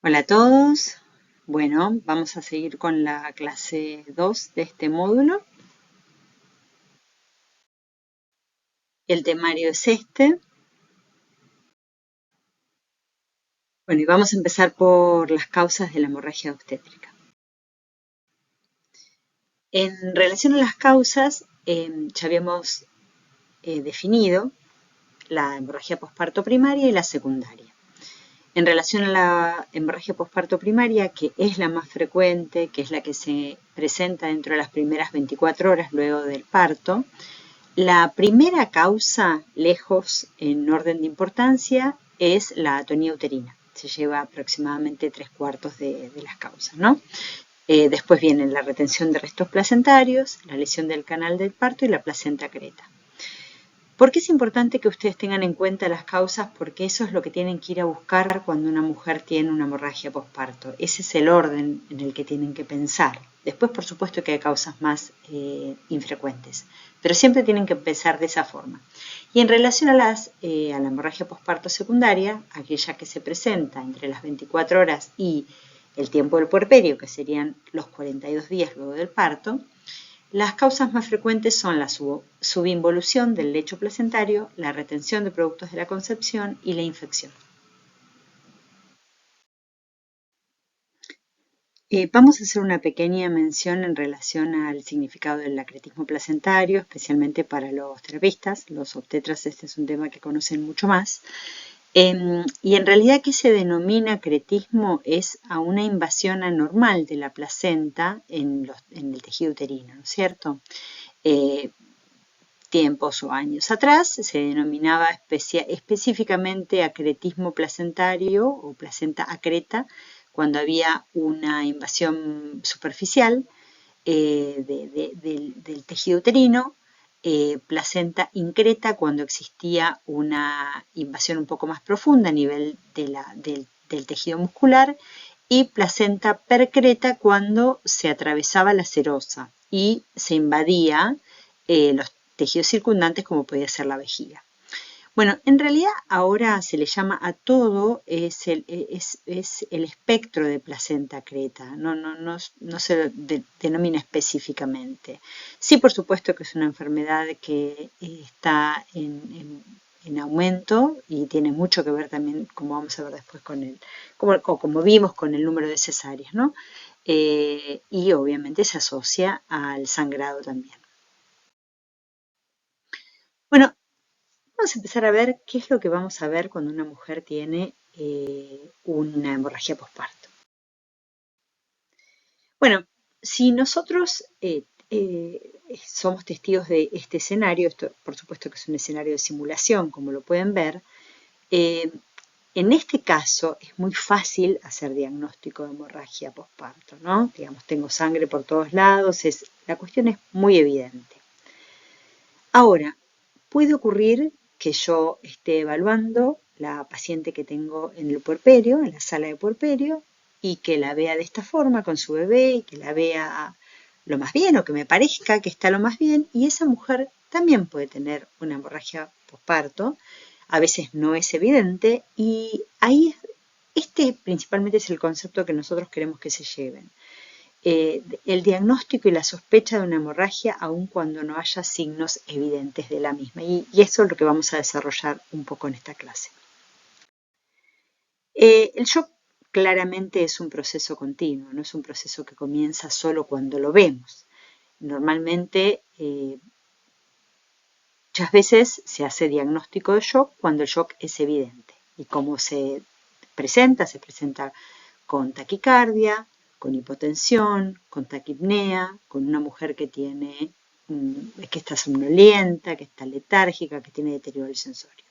Hola a todos. Bueno, vamos a seguir con la clase 2 de este módulo. El temario es este. Bueno, y vamos a empezar por las causas de la hemorragia obstétrica. En relación a las causas, ya habíamos definido la hemorragia posparto primaria y la secundaria. En relación a la hemorragia posparto primaria, que es la más frecuente, que es la que se presenta dentro de las primeras 24 horas luego del parto, la primera causa, lejos en orden de importancia, es la atonía uterina. Se lleva aproximadamente 3/4 de las causas, ¿no? Después vienen la retención de restos placentarios, la lesión del canal del parto y la placenta creta. ¿Por qué es importante que ustedes tengan en cuenta las causas? Porque eso es lo que tienen que ir a buscar cuando una mujer tiene una hemorragia posparto. Ese es el orden en el que tienen que pensar. Después, por supuesto, que hay causas más infrecuentes, pero siempre tienen que pensar de esa forma. Y en relación a la hemorragia posparto secundaria, aquella que se presenta entre las 24 horas y el tiempo del puerperio, que serían los 42 días luego del parto, las causas más frecuentes son la subinvolución del lecho placentario, la retención de productos de la concepción y la infección. Vamos a hacer una pequeña mención en relación al significado del acretismo placentario, especialmente para los terapistas. Los obstetras, este es un tema que conocen mucho más. Y en realidad, ¿qué se denomina acretismo? Es a una invasión anormal de la placenta en el tejido uterino, ¿no es cierto? Tiempos o años atrás se denominaba específicamente acretismo placentario o placenta acreta cuando había una invasión superficial del tejido uterino, placenta increta cuando existía una invasión un poco más profunda a nivel del tejido muscular, y placenta percreta cuando se atravesaba la serosa y se invadía los tejidos circundantes, como podía ser la vejiga. Bueno, en realidad ahora se le llama a todo, es el espectro de placenta creta, no se denomina específicamente. Sí, por supuesto que es una enfermedad que está en aumento y tiene mucho que ver también, como vamos a ver después, como vimos, con el número de cesáreas, ¿no? Y obviamente se asocia al sangrado también. Bueno, vamos a empezar a ver qué es lo que vamos a ver cuando una mujer tiene una hemorragia posparto. Bueno, si nosotros somos testigos de este escenario, esto por supuesto que es un escenario de simulación, como lo pueden ver, eh, en este caso es muy fácil hacer diagnóstico de hemorragia posparto, ¿no? Digamos, tengo sangre por todos lados, la cuestión es muy evidente. Ahora, puede ocurrir que yo esté evaluando la paciente que tengo en el puerperio, en la sala de puerperio, y que la vea de esta forma con su bebé y que la vea lo más bien o que me parezca que está lo más bien, y esa mujer también puede tener una hemorragia posparto. A veces no es evidente, y ahí este principalmente es el concepto que nosotros queremos que se lleven. El diagnóstico y la sospecha de una hemorragia aun cuando no haya signos evidentes de la misma. Y eso es lo que vamos a desarrollar un poco en esta clase. El shock claramente es un proceso continuo, no es un proceso que comienza solo cuando lo vemos. Normalmente, muchas veces se hace diagnóstico de shock cuando el shock es evidente. ¿Y cómo se presenta? Se presenta con taquicardia, con hipotensión, con taquipnea, con una mujer que está somnolienta, que está letárgica, que tiene deterioro del sensorio.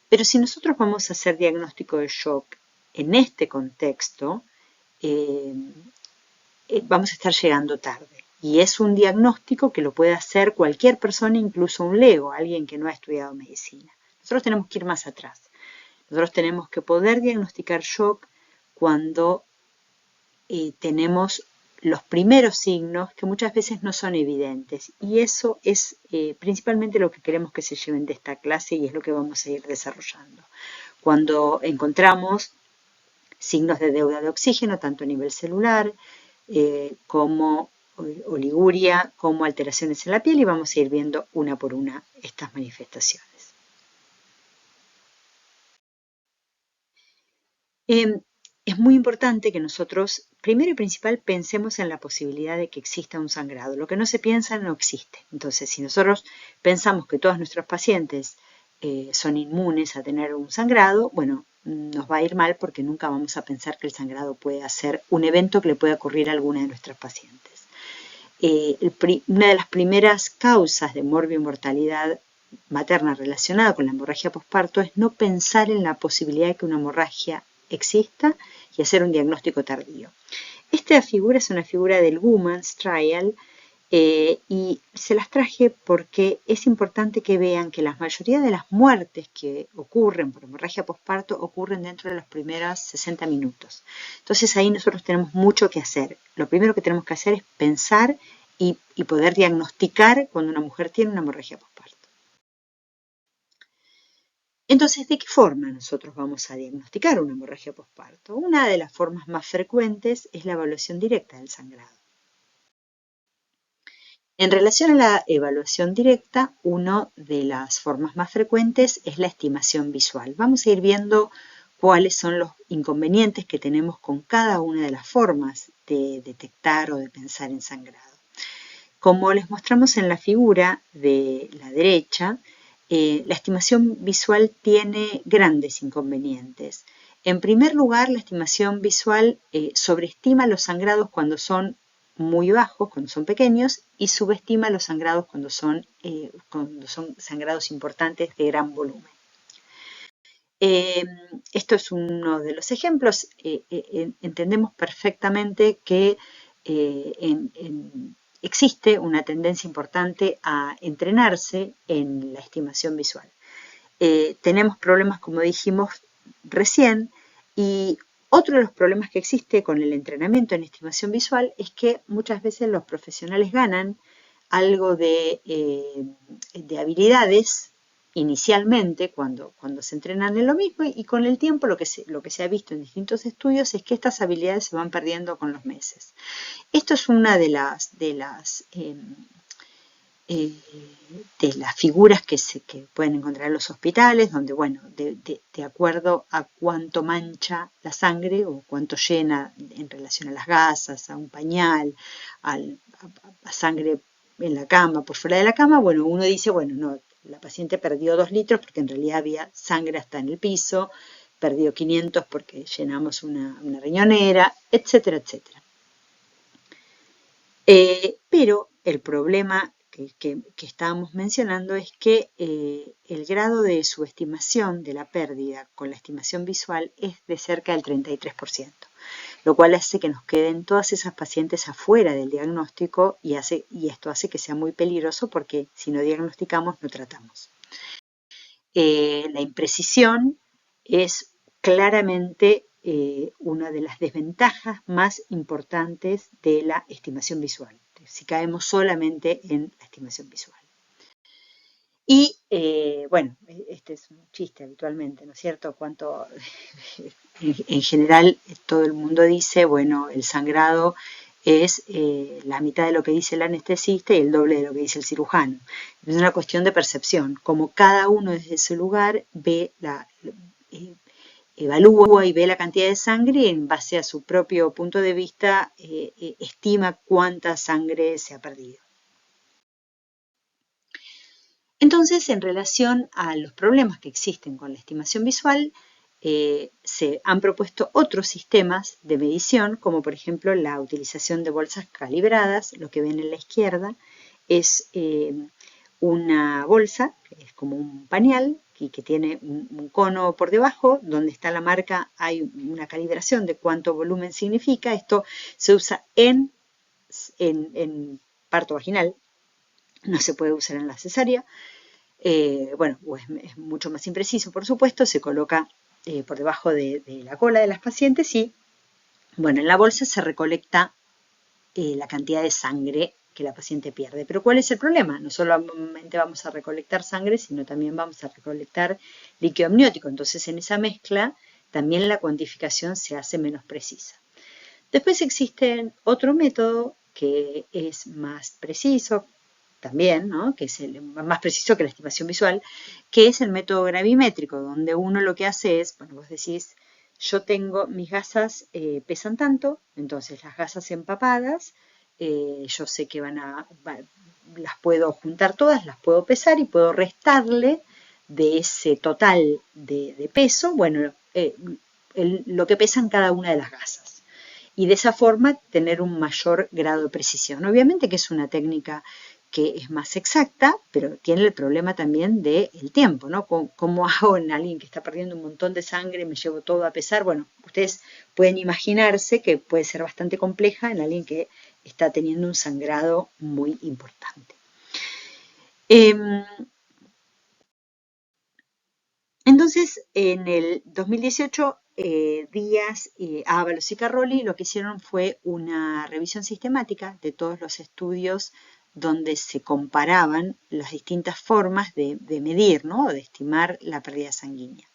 Pero si nosotros vamos a hacer diagnóstico de shock en este contexto, vamos a estar llegando tarde. Y es un diagnóstico que lo puede hacer cualquier persona, incluso un lego, alguien que no ha estudiado medicina. Nosotros tenemos que ir más atrás. Nosotros tenemos que poder diagnosticar shock cuando tenemos los primeros signos que muchas veces no son evidentes, y eso es principalmente lo que queremos que se lleven de esta clase y es lo que vamos a ir desarrollando. Cuando encontramos signos de deuda de oxígeno, tanto a nivel celular como oliguria, como alteraciones en la piel, y vamos a ir viendo una por una estas manifestaciones. Es muy importante que nosotros, primero y principal, pensemos en la posibilidad de que exista un sangrado. Lo que no se piensa no existe. Entonces, si nosotros pensamos que todos nuestros pacientes son inmunes a tener un sangrado, bueno, nos va a ir mal porque nunca vamos a pensar que el sangrado puede ser un evento que le puede ocurrir a alguna de nuestras pacientes. Una de las primeras causas de morbimortalidad materna relacionada con la hemorragia posparto es no pensar en la posibilidad de que una hemorragia exista y hacer un diagnóstico tardío. Esta figura es una figura del Women's Trial y se las traje porque es importante que vean que la mayoría de las muertes que ocurren por hemorragia posparto ocurren dentro de los primeros 60 minutos. Entonces ahí nosotros tenemos mucho que hacer. Lo primero que tenemos que hacer es pensar y poder diagnosticar cuando una mujer tiene una hemorragia posparto. Entonces, ¿de qué forma nosotros vamos a diagnosticar una hemorragia posparto? Una de las formas más frecuentes es la evaluación directa del sangrado. En relación a la evaluación directa, una de las formas más frecuentes es la estimación visual. Vamos a ir viendo cuáles son los inconvenientes que tenemos con cada una de las formas de detectar o de pensar en sangrado. Como les mostramos en la figura de la derecha, la estimación visual tiene grandes inconvenientes. En primer lugar, la estimación visual sobreestima los sangrados cuando son muy bajos, cuando son pequeños, y subestima los sangrados cuando son sangrados importantes de gran volumen. Esto es uno de los ejemplos. Entendemos perfectamente que existe una tendencia importante a entrenarse en la estimación visual. Tenemos problemas, como dijimos recién, y otro de los problemas que existe con el entrenamiento en estimación visual es que muchas veces los profesionales ganan algo de habilidades inicialmente cuando se entrenan en lo mismo, y con el tiempo lo que se ha visto en distintos estudios es que estas habilidades se van perdiendo con los meses. Esto es una de las figuras que pueden encontrar en los hospitales, donde, bueno, de acuerdo a cuánto mancha la sangre o cuánto llena en relación a las gasas, a un pañal, a sangre en la cama, por fuera de la cama, bueno, uno dice, bueno, no, la paciente perdió 2 litros porque en realidad había sangre hasta en el piso, perdió 500 porque llenamos una riñonera, etcétera, etcétera. Pero el problema que estábamos mencionando es que el grado de subestimación de la pérdida con la estimación visual es de cerca del 33%, lo cual hace que nos queden todas esas pacientes afuera del diagnóstico y esto hace que sea muy peligroso porque si no diagnosticamos no tratamos. La imprecisión es claramente una de las desventajas más importantes de la estimación visual, si caemos solamente en la estimación visual. Y bueno, este es un chiste habitualmente, ¿no es cierto? En general todo el mundo dice, bueno, el sangrado es la mitad de lo que dice el anestesista y el doble de lo que dice el cirujano. Es una cuestión de percepción, como cada uno desde su lugar evalúa y ve la cantidad de sangre y en base a su propio punto de vista estima cuánta sangre se ha perdido. Entonces, en relación a los problemas que existen con la estimación visual, se han propuesto otros sistemas de medición, como por ejemplo la utilización de bolsas calibradas. Lo que ven en la izquierda es una bolsa, que es como un pañal, y que tiene un cono por debajo, donde está la marca, hay una calibración de cuánto volumen significa. Esto se usa en parto vaginal, no se puede usar en la cesárea. Bueno, es mucho más impreciso, por supuesto, se coloca por debajo de la cola de las pacientes y, bueno, en la bolsa se recolecta la cantidad de sangre que la paciente pierde. Pero ¿cuál es el problema? No solamente vamos a recolectar sangre, sino también vamos a recolectar líquido amniótico. Entonces, en esa mezcla también la cuantificación se hace menos precisa. Después existe otro método que es más preciso también, ¿no? Que es el más preciso que la estimación visual, que es el método gravimétrico, donde uno lo que hace es, bueno, vos decís, yo tengo, mis gasas pesan tanto, entonces las gasas empapadas, yo sé que las puedo juntar todas, las puedo pesar y puedo restarle de ese total de peso, bueno, lo que pesan cada una de las gasas. Y de esa forma tener un mayor grado de precisión. Obviamente que es una técnica que es más exacta, pero tiene el problema también del tiempo, ¿no? ¿Cómo hago en alguien que está perdiendo un montón de sangre, me llevo todo a pesar? Bueno, ustedes pueden imaginarse que puede ser bastante compleja en alguien que está teniendo un sangrado muy importante. Entonces, en el 2018, Díaz, Ábalos y Carrolli lo que hicieron fue una revisión sistemática de todos los estudios donde se comparaban las distintas formas de medir, ¿no? O de estimar la pérdida sanguínea.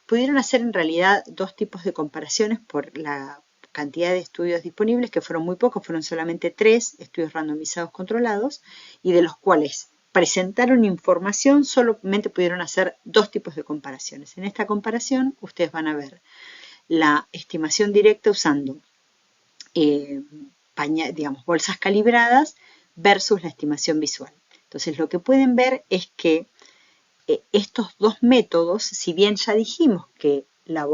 Pudieron hacer en realidad dos tipos de comparaciones por la cantidad de estudios disponibles, que fueron muy pocos, fueron solamente 3 estudios randomizados controlados, y de los cuales presentaron información, solamente pudieron hacer 2 tipos de comparaciones. En esta comparación ustedes van a ver la estimación directa usando digamos, bolsas calibradas versus la estimación visual. Entonces lo que pueden ver es que estos dos métodos, si bien ya dijimos que la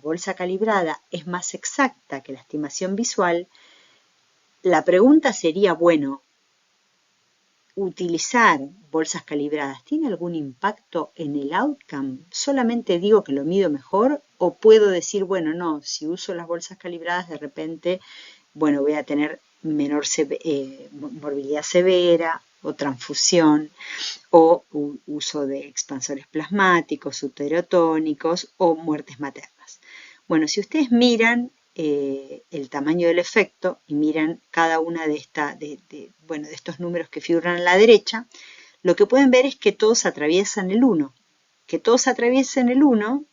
bolsa calibrada es más exacta que la estimación visual, la pregunta sería, bueno, ¿utilizar bolsas calibradas tiene algún impacto en el outcome? ¿Solamente digo que lo mido mejor o puedo decir, bueno, no, si uso las bolsas calibradas de repente, bueno, voy a tener menor morbilidad severa o transfusión o uso de expansores plasmáticos, uterotónicos o muertes maternas? Bueno, si ustedes miran el tamaño del efecto y miran cada una de estos números que figuran a la derecha, lo que pueden ver es que todos atraviesan el 1. Que todos atraviesen el 1,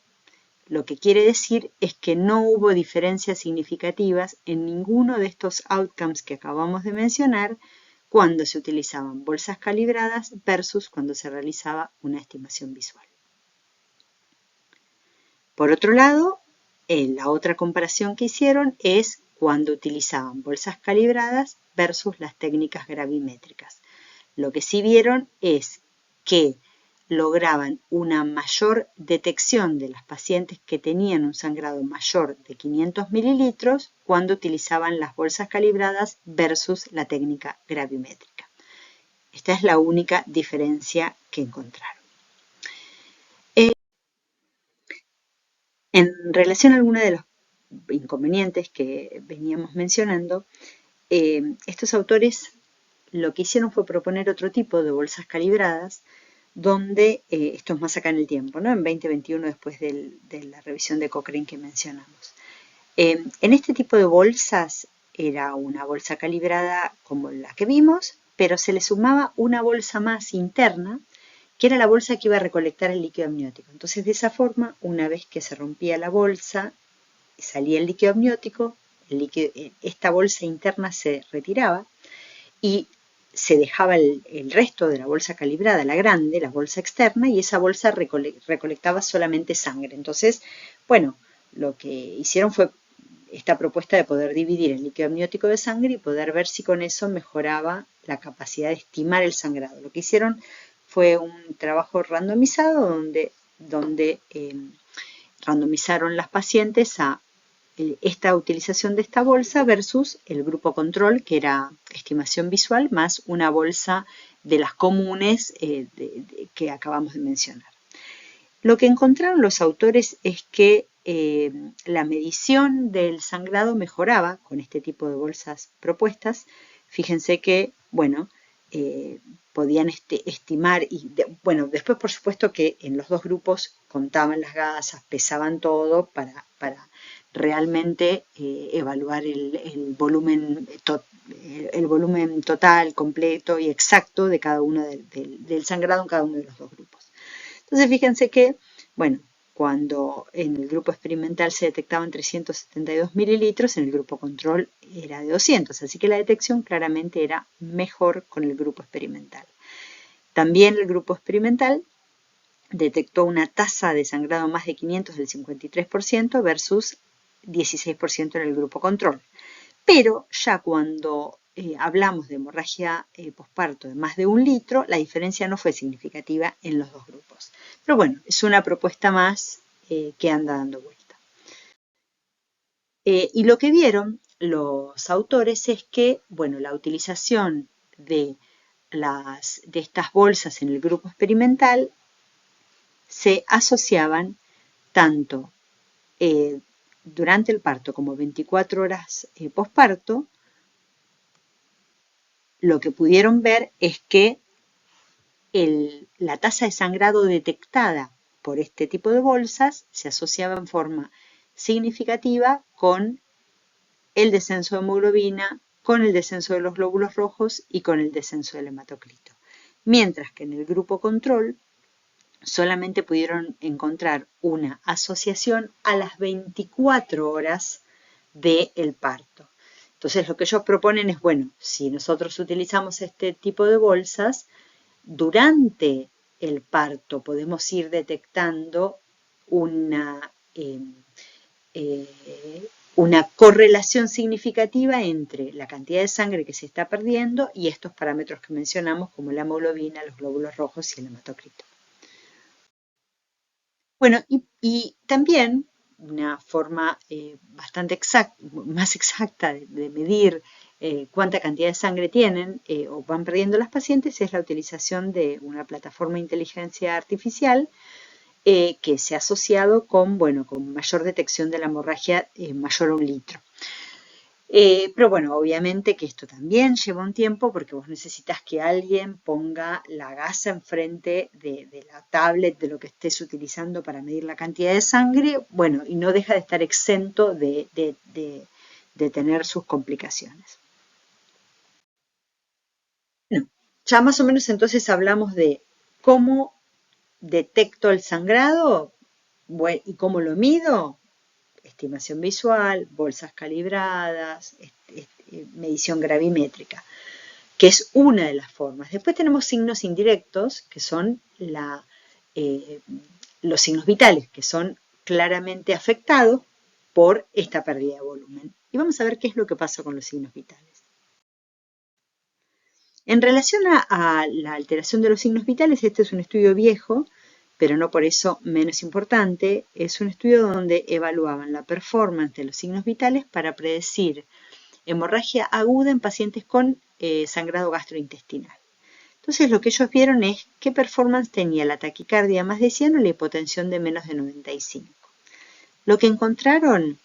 lo que quiere decir es que no hubo diferencias significativas en ninguno de estos outcomes que acabamos de mencionar cuando se utilizaban bolsas calibradas versus cuando se realizaba una estimación visual. Por otro lado, la otra comparación que hicieron es cuando utilizaban bolsas calibradas versus las técnicas gravimétricas. Lo que sí vieron es que lograban una mayor detección de las pacientes que tenían un sangrado mayor de 500 mililitros cuando utilizaban las bolsas calibradas versus la técnica gravimétrica. Esta es la única diferencia que encontraron. En relación a algunos de los inconvenientes que veníamos mencionando, estos autores lo que hicieron fue proponer otro tipo de bolsas calibradas, donde, esto es más acá en el tiempo, ¿no? En 2021, después de la revisión de Cochrane que mencionamos. En este tipo de bolsas era una bolsa calibrada como la que vimos, pero se le sumaba una bolsa más interna, que era la bolsa que iba a recolectar el líquido amniótico. Entonces, de esa forma, una vez que se rompía la bolsa, salía el líquido amniótico, esta bolsa interna se retiraba y se dejaba el resto de la bolsa calibrada, la grande, la bolsa externa, y esa bolsa recolectaba solamente sangre. Entonces, bueno, lo que hicieron fue esta propuesta de poder dividir el líquido amniótico de sangre y poder ver si con eso mejoraba la capacidad de estimar el sangrado. Lo que hicieron fue un trabajo randomizado donde randomizaron las pacientes a esta utilización de esta bolsa versus el grupo control, que era estimación visual, más una bolsa de las comunes que acabamos de mencionar. Lo que encontraron los autores es que la medición del sangrado mejoraba con este tipo de bolsas propuestas. Fíjense que, bueno, podían estimar y, bueno, después por supuesto que en los dos grupos contaban las gasas, pesaban todo para realmente evaluar el volumen total, completo y exacto de cada uno del sangrado en cada uno de los dos grupos. Entonces fíjense que, bueno, cuando en el grupo experimental se detectaban 372 mililitros, en el grupo control era de 200, así que la detección claramente era mejor con el grupo experimental. También el grupo experimental detectó una tasa de sangrado más de 500 del 53% versus 16% en el grupo control. Pero ya cuando hablamos de hemorragia posparto de más de 1 litro, la diferencia no fue significativa en los dos grupos. Pero bueno, es una propuesta más que anda dando vuelta. Y lo que vieron los autores es que, bueno, la utilización de estas bolsas en el grupo experimental se asociaban tanto durante el parto como 24 horas posparto. Lo que pudieron ver es que la tasa de sangrado detectada por este tipo de bolsas se asociaba en forma significativa con el descenso de hemoglobina, con el descenso de los glóbulos rojos y con el descenso del hematocrito. Mientras que en el grupo control solamente pudieron encontrar una asociación a las 24 horas del parto. Entonces lo que ellos proponen es, bueno, si nosotros utilizamos este tipo de bolsas, durante el parto podemos ir detectando una correlación significativa entre la cantidad de sangre que se está perdiendo y estos parámetros que mencionamos como la hemoglobina, los glóbulos rojos y el hematocrito. Bueno, y también una forma bastante más exacta de medir cuánta cantidad de sangre tienen o van perdiendo las pacientes es la utilización de una plataforma de inteligencia artificial que se ha asociado con mayor detección de la hemorragia mayor a 1 litro. Pero bueno, obviamente que esto también lleva un tiempo porque vos necesitas que alguien ponga la gasa enfrente de la tablet, de lo que estés utilizando para medir la cantidad de sangre, bueno, y no deja de estar exento de tener sus complicaciones. Bueno, ya más o menos entonces hablamos de cómo detecto el sangrado y cómo lo mido. Estimación visual, bolsas calibradas, medición gravimétrica, que es una de las formas. Después tenemos signos indirectos, que son los signos vitales, que son claramente afectados por esta pérdida de volumen. Y vamos a ver qué es lo que pasa con los signos vitales. En relación a la alteración de los signos vitales, este es un estudio viejo, pero no por eso menos importante. Es un estudio donde evaluaban la performance de los signos vitales para predecir hemorragia aguda en pacientes con sangrado gastrointestinal. Entonces lo que ellos vieron es qué performance tenía la taquicardia más de 100 o la hipotensión de menos de 95. Lo que encontraron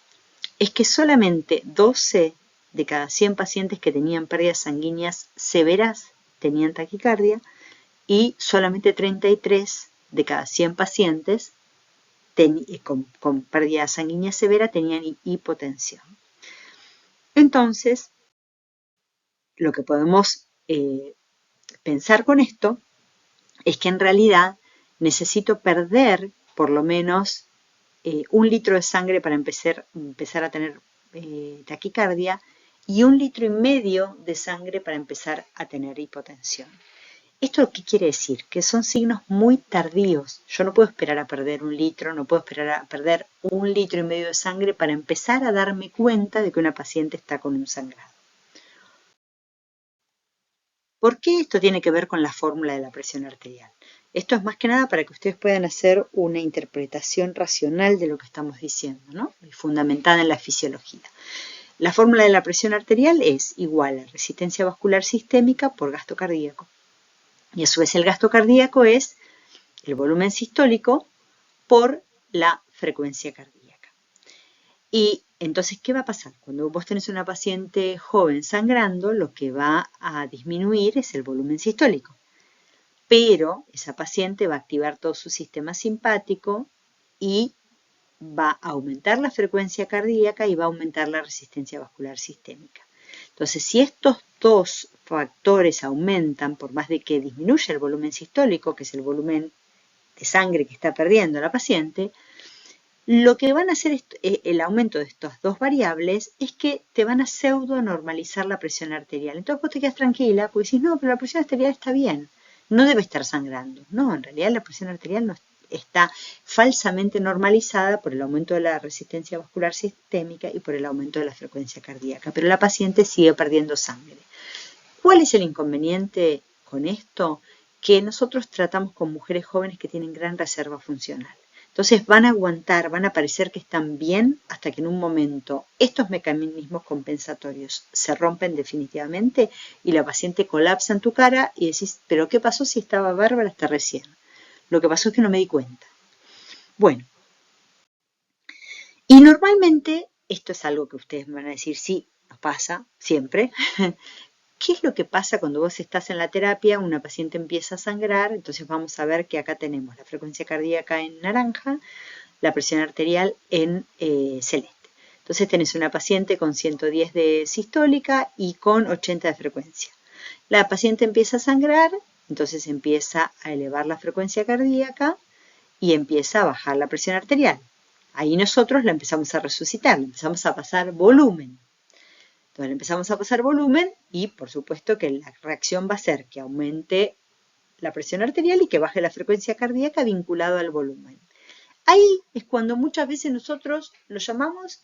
es que solamente 12 de cada 100 pacientes que tenían pérdidas sanguíneas severas tenían taquicardia y solamente 33 de cada 100 pacientes con pérdida sanguínea severa tenían hipotensión. Entonces, lo que podemos pensar con esto es que en realidad necesito perder por lo menos 1 litro de sangre para empezar a tener taquicardia y 1,5 litros de sangre para empezar a tener hipotensión. ¿Esto qué quiere decir? Que son signos muy tardíos. Yo no puedo esperar a perder 1 litro, no puedo esperar a perder 1,5 litros de sangre para empezar a darme cuenta de que una paciente está con un sangrado. ¿Por qué esto tiene que ver con la fórmula de la presión arterial? Esto es más que nada para que ustedes puedan hacer una interpretación racional de lo que estamos diciendo, ¿no? Y fundamentada en la fisiología. La fórmula de la presión arterial es igual a resistencia vascular sistémica por gasto cardíaco. Y a su vez el gasto cardíaco es el volumen sistólico por la frecuencia cardíaca. Y entonces, ¿qué va a pasar? Cuando vos tenés una paciente joven sangrando, lo que va a disminuir es el volumen sistólico. Pero esa paciente va a activar todo su sistema simpático y va a aumentar la frecuencia cardíaca y va a aumentar la resistencia vascular sistémica. Entonces, si estos dos factores aumentan, por más de que disminuya el volumen sistólico, que es el volumen sangre que está perdiendo la paciente, lo que van a hacer el aumento de estas dos variables es que te van a pseudo normalizar la presión arterial. Entonces vos te quedas tranquila porque decís, no, pero la presión arterial está bien, no debe estar sangrando. No, en realidad la presión arterial no está falsamente normalizada por el aumento de la resistencia vascular sistémica y por el aumento de la frecuencia cardíaca, pero la paciente sigue perdiendo sangre. ¿Cuál es el inconveniente con esto? Que nosotros tratamos con mujeres jóvenes que tienen gran reserva funcional. Entonces van a aguantar, van a parecer que están bien hasta que en un momento estos mecanismos compensatorios se rompen definitivamente y la paciente colapsa en tu cara y decís, ¿pero qué pasó si estaba bárbara hasta recién? Lo que pasó es que no me di cuenta. Bueno, y normalmente, esto es algo que ustedes me van a decir, sí, nos pasa siempre. ¿Qué es lo que pasa cuando vos estás en la terapia? Una paciente empieza a sangrar, entonces vamos a ver que acá tenemos la frecuencia cardíaca en naranja, la presión arterial en celeste. Entonces tenés una paciente con 110 de sistólica y con 80 de frecuencia. La paciente empieza a sangrar, entonces empieza a elevar la frecuencia cardíaca y empieza a bajar la presión arterial. Ahí nosotros la empezamos a resucitar, le empezamos a pasar volumen. Entonces le empezamos a pasar volumen y por supuesto que la reacción va a ser que aumente la presión arterial y que baje la frecuencia cardíaca vinculado al volumen. Ahí es cuando muchas veces nosotros lo llamamos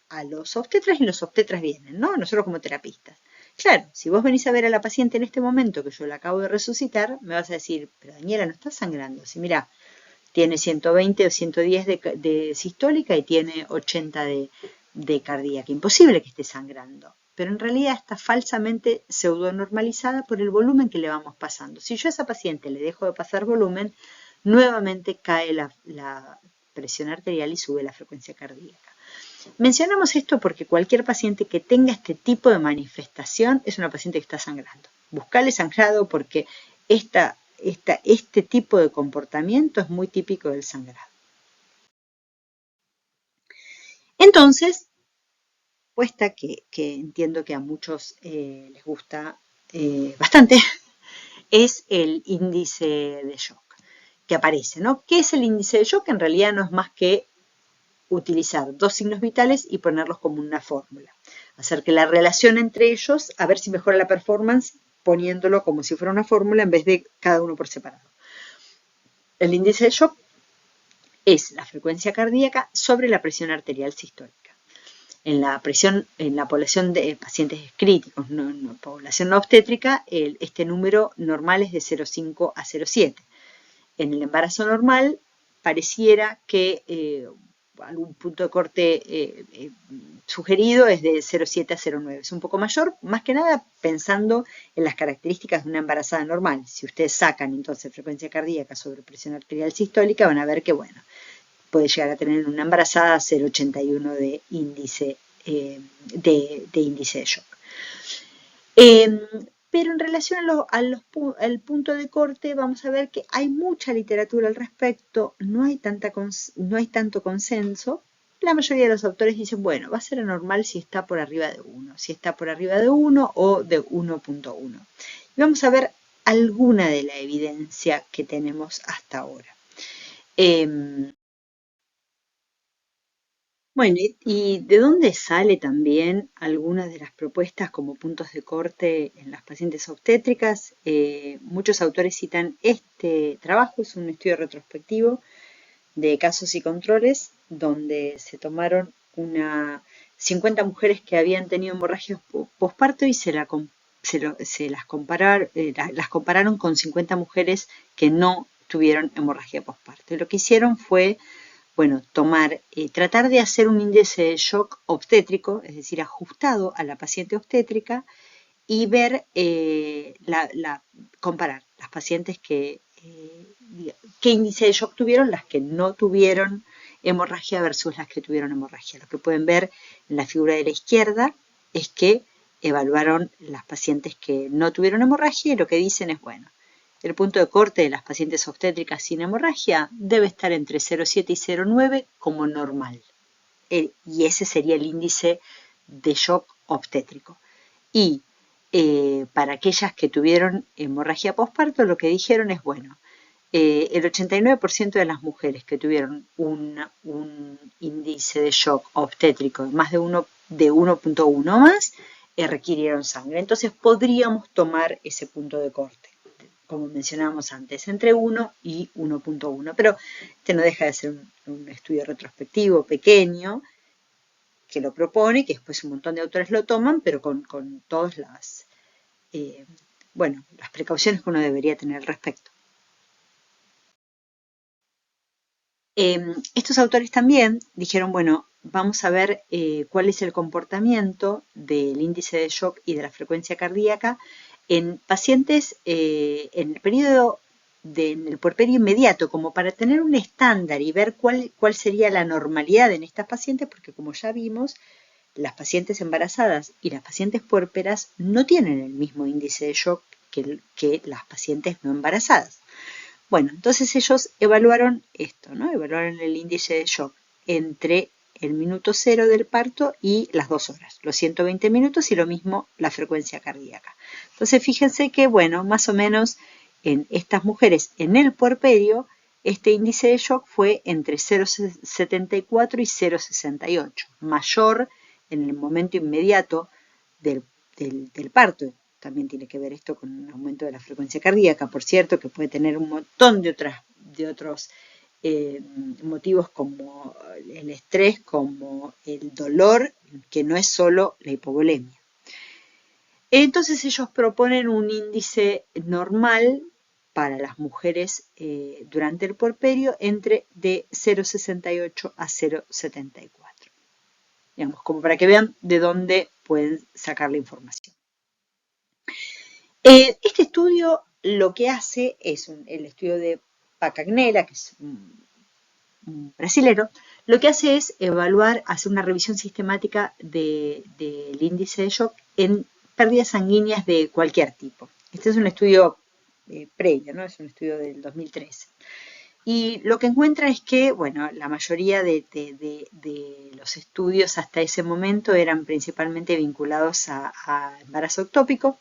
a los obstetras y los obstetras vienen, ¿no? Nosotros como terapistas. Claro, si vos venís a ver a la paciente en este momento que yo la acabo de resucitar, me vas a decir, pero Daniela, no está sangrando. Si mira, tiene 120 o 110 de sistólica y tiene 80 de cardíaca. Imposible que esté sangrando. Pero en realidad está falsamente pseudonormalizada por el volumen que le vamos pasando. Si yo a esa paciente le dejo de pasar volumen, nuevamente cae la presión arterial y sube la frecuencia cardíaca. Mencionamos esto porque cualquier paciente que tenga este tipo de manifestación es una paciente que está sangrando. Buscale sangrado porque este tipo de comportamiento es muy típico del sangrado. Entonces, puesta que entiendo que a muchos les gusta bastante, es el índice de shock que aparece, ¿no? ¿Qué es el índice de shock? En realidad no es más que utilizar dos signos vitales y ponerlos como una fórmula. Hacer que la relación entre ellos, a ver si mejora la performance poniéndolo como si fuera una fórmula en vez de cada uno por separado. El índice de shock es la frecuencia cardíaca sobre la presión arterial sistólica. En la población de pacientes críticos, población no obstétrica, este número normal es de 0,5 a 0,7. En el embarazo normal pareciera que algún punto de corte sugerido es de 0,7 a 0,9. Es un poco mayor, más que nada pensando en las características de una embarazada normal. Si ustedes sacan entonces frecuencia cardíaca sobre presión arterial sistólica, van a ver que, bueno, puede llegar a tener una embarazada 0,81 de índice de shock. Pero en relación al punto de corte, vamos a ver que hay mucha literatura al respecto, no hay tanto consenso. La mayoría de los autores dicen, bueno, va a ser anormal si está por arriba de 1, si está por arriba de 1 o de 1.1. Y vamos a ver alguna de la evidencia que tenemos hasta ahora. Bueno, ¿y de dónde sale también algunas de las propuestas como puntos de corte en las pacientes obstétricas? Muchos autores citan este trabajo, es un estudio retrospectivo de casos y controles, donde se tomaron 50 mujeres que habían tenido hemorragias posparto y las compararon con 50 mujeres que no tuvieron hemorragia posparto. Y lo que hicieron fue, bueno, tratar de hacer un índice de shock obstétrico, es decir, ajustado a la paciente obstétrica, y ver, comparar las pacientes qué índice de shock tuvieron, las que no tuvieron hemorragia versus las que tuvieron hemorragia. Lo que pueden ver en la figura de la izquierda es que evaluaron las pacientes que no tuvieron hemorragia y lo que dicen es, bueno, el punto de corte de las pacientes obstétricas sin hemorragia debe estar entre 0,7 y 0,9 como normal. Y ese sería el índice de shock obstétrico. Y para aquellas que tuvieron hemorragia posparto, lo que dijeron es, bueno, el 89% de las mujeres que tuvieron un índice de shock obstétrico de más de 1.1 más requirieron sangre. Entonces podríamos tomar ese punto de corte, como mencionábamos antes, entre 1 y 1.1. Pero este no deja de ser un estudio retrospectivo pequeño que lo propone, que después un montón de autores lo toman, pero con todas las, las precauciones que uno debería tener al respecto. Estos autores también dijeron, bueno, vamos a ver cuál es el comportamiento del índice de shock y de la frecuencia cardíaca en pacientes en el periodo en el puerperio inmediato, como para tener un estándar y ver cuál sería la normalidad en estas pacientes, porque como ya vimos, las pacientes embarazadas y las pacientes puérperas no tienen el mismo índice de shock que las pacientes no embarazadas. Bueno, entonces ellos evaluaron esto, ¿no? Evaluaron el índice de shock entre el minuto 0 del parto y las 2 horas, los 120 minutos y lo mismo la frecuencia cardíaca. Entonces fíjense que, bueno, más o menos en estas mujeres en el puerperio, este índice de shock fue entre 0,74 y 0,68, mayor en el momento inmediato del parto. También tiene que ver esto con un aumento de la frecuencia cardíaca, por cierto, que puede tener un montón de otros motivos como el estrés, como el dolor, que no es solo la hipovolemia. Entonces ellos proponen un índice normal para las mujeres durante el puerperio entre de 0,68 a 0,74. Digamos, como para que vean de dónde pueden sacar la información. Este estudio lo que hace es el estudio de Pacagnella, que es un brasilero, lo que hace es hacer una revisión sistemática del índice de shock en pérdidas sanguíneas de cualquier tipo. Este es un estudio previo, ¿no? Es un estudio del 2013. Y lo que encuentra es que, bueno, la mayoría de los estudios hasta ese momento eran principalmente vinculados a embarazo ectópico.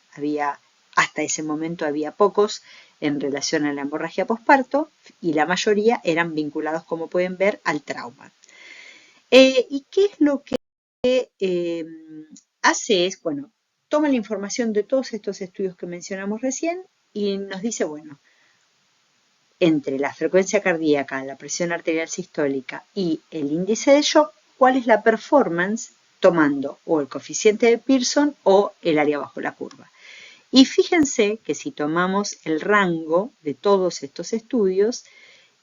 Hasta ese momento había pocos en relación a la hemorragia posparto y la mayoría eran vinculados, como pueden ver, al trauma. ¿Y qué es lo que hace? Es, bueno, toma la información de todos estos estudios que mencionamos recién y nos dice, bueno, entre la frecuencia cardíaca, la presión arterial sistólica y el índice de shock, cuál es la performance tomando o el coeficiente de Pearson o el área bajo la curva. Y fíjense que si tomamos el rango de todos estos estudios,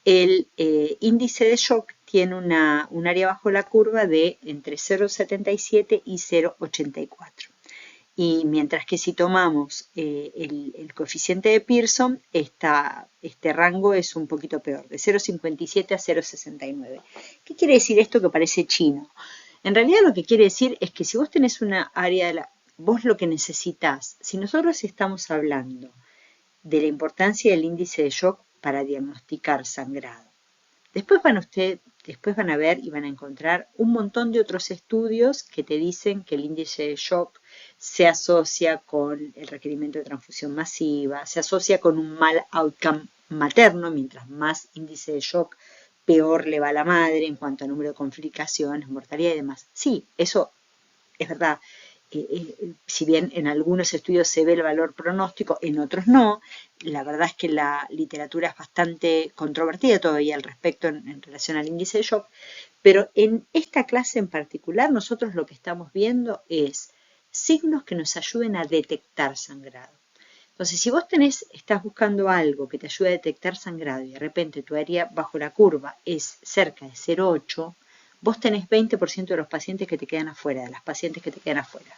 el índice de shock tiene un área bajo la curva de entre 0,77 y 0,84. Y mientras que si tomamos el coeficiente de Pearson, este rango es un poquito peor, de 0,57 a 0,69. ¿Qué quiere decir esto que parece chino? En realidad lo que quiere decir es que si vos tenés una área vos lo que necesitas, si nosotros estamos hablando de la importancia del índice de shock para diagnosticar sangrado, después van a ver y van a encontrar un montón de otros estudios que te dicen que el índice de shock se asocia con el requerimiento de transfusión masiva, se asocia con un mal outcome materno, mientras más índice de shock, peor le va a la madre en cuanto a número de complicaciones, mortalidad y demás. Sí, eso es verdad. Si bien en algunos estudios se ve el valor pronóstico, en otros no. La verdad es que la literatura es bastante controvertida todavía al respecto en relación al índice de shock, pero en esta clase en particular nosotros lo que estamos viendo es signos que nos ayuden a detectar sangrado. Entonces, si vos estás buscando algo que te ayude a detectar sangrado y de repente tu área bajo la curva es cerca de 0,8, vos tenés 20% de los pacientes que te quedan afuera, de las pacientes que te quedan afuera.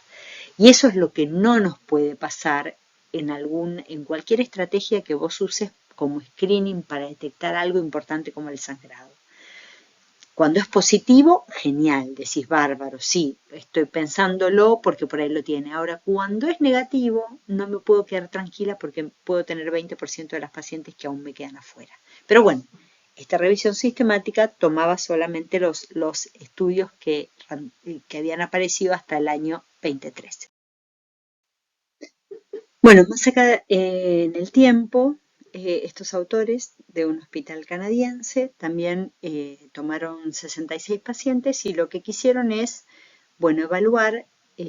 Y eso es lo que no nos puede pasar en cualquier estrategia que vos uses como screening para detectar algo importante como el sangrado. Cuando es positivo, genial, decís bárbaro, sí, estoy pensándolo porque por ahí lo tiene. Ahora, cuando es negativo, no me puedo quedar tranquila porque puedo tener 20% de las pacientes que aún me quedan afuera. Pero bueno, esta revisión sistemática tomaba solamente los estudios que habían aparecido hasta el año 2013. Bueno, más acá en el tiempo, estos autores de un hospital canadiense también tomaron 66 pacientes y lo que quisieron es, bueno, evaluar